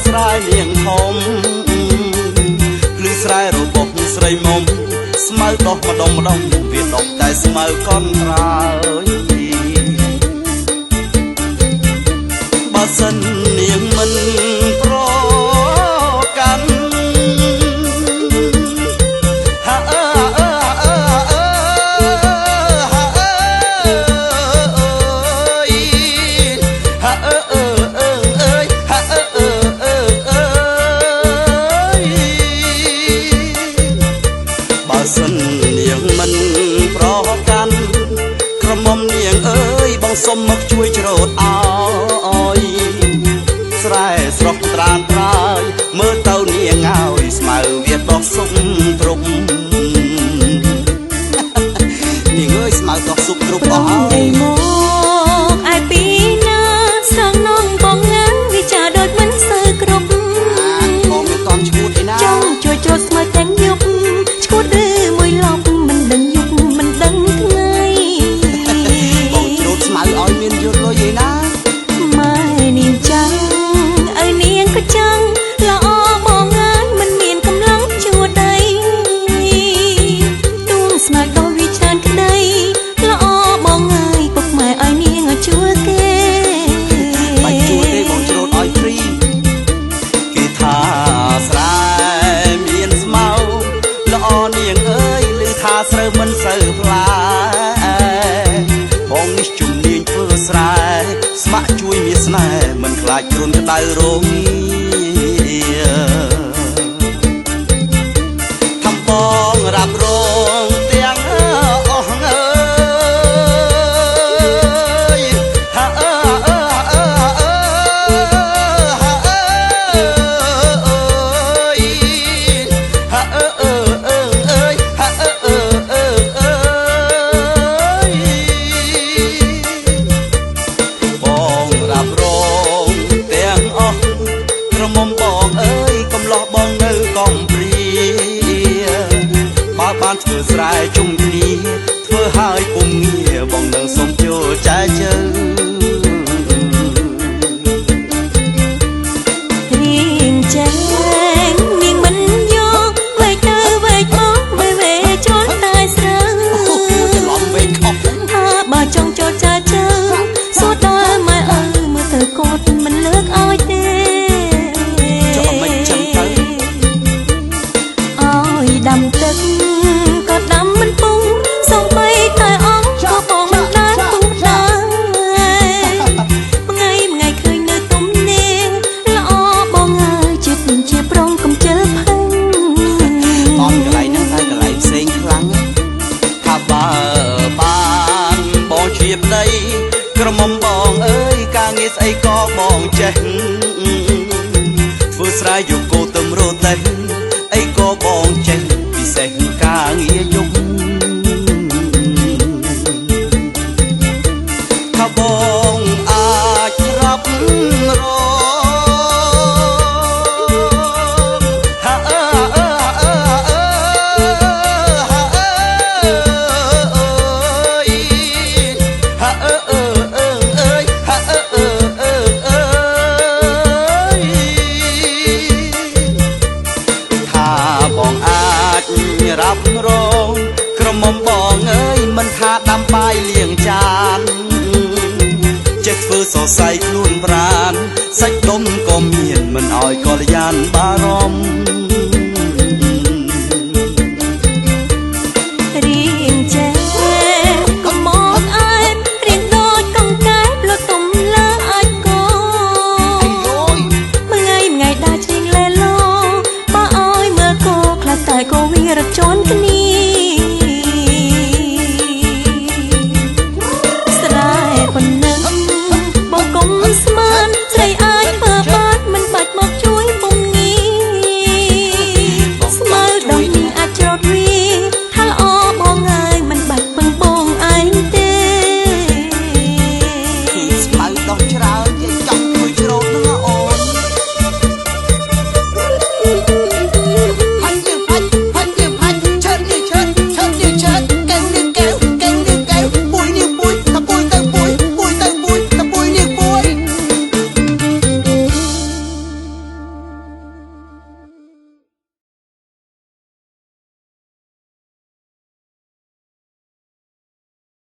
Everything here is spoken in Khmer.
ស្រែលៀងធំភ្លឺស្រែរបស់ស្រីមុំស្មៅដោះម្ដុំម្ដុំវាដុះតែស្មៅកន់ត្រើយបើសិននាងមិនប្រកាន់សិននាងមិនប្រកាន់ក្រមុំនាងអើយបងសុំមកជួយច្រូតអោយស្រែស្រស់ត្រានត្រើយមើលទៅនាងហើយស្មៅវាដុះសុំទ្រុបនាងអើយស្មៅដុះសុបទ្រុបអស់ហើយមកឯពីណាស្រងនងបងងាំវិចារដូចមិនសូវគ្រប់បងមិនតន់ឈួតឯណាចង់ជួយច្រូតស្មៅទាំងយប់ឈួតឬមួយឡប់មិនដឹងយប់មិនដឹងថ្ងៃបងច្រូតស្មៅឲ្យមានយល់លុយឯណាម៉ែនាងចាំងឲ្យនាងក៏ចាំងល្អបងងាយមិនមានកម្លាំងជួដីទួងស្មៅដល់វាច្រើនក្ដីល្អបងងាយពុកម៉ែឲ្យនាងជួគេបាច់ជួទេបងច្រូតឲ្យព្រីគេថាស្រែមានស្មៅល្អនាងអើយឮថាស្រូវមិនសូវផ្លែបងនេះជំនាញធ្វើស្រែស្ម័គ្រជួយមានស្នេហ៍មិនខ្លាចគ្រុនក្តៅរងាខំបងរ៉ាប់រងទាំងអស់អើយហាអើមុំបងអើយកំឡោះបងនៅកំព្រាបើបានធ្វើស្រែជុំគ្នាធ្វើឲ្យពុំងារបងនឹងសុំចូលចែកជើរៀងចែងនាងមិនយកវែកទៅវែកមកវែកចូលតែស្រើច្រឡំវែកខុសថាបើចង់ចូលចែកជើសួរដល់ម៉ែអើមើលទៅគាត់មិនលើកឲ្យទេដាំទឹកក៏ដាំមិនពុំសំបីតែអងក៏បងមិនដែរពុំដែរថ្ងៃឃើញនៅទុំនេះល្អបងហើយចិត្តជាប្រងកំជើផឹងអនកន្លែងហ្នឹងតែកន្លែងផ្សេងខ្លាំងថាបើបានបងជាប្តីក្រមុំបងអើយការងារស្អីក៏បងចេះធ្វើស្រែយកគោទឹមរត់តែអីក៏បងចេះពិសេសការងារយប់ថាបងអាចរាប់រងហាអើបងអាចរាប់រងក្រមុំបងអើយមិនថាដាំបាយលាងចានចេះធ្វើសរសៃខ្លួនប្រានសាច់ដុំក៏មានមិនឲ្យកល្យានបារម្ភ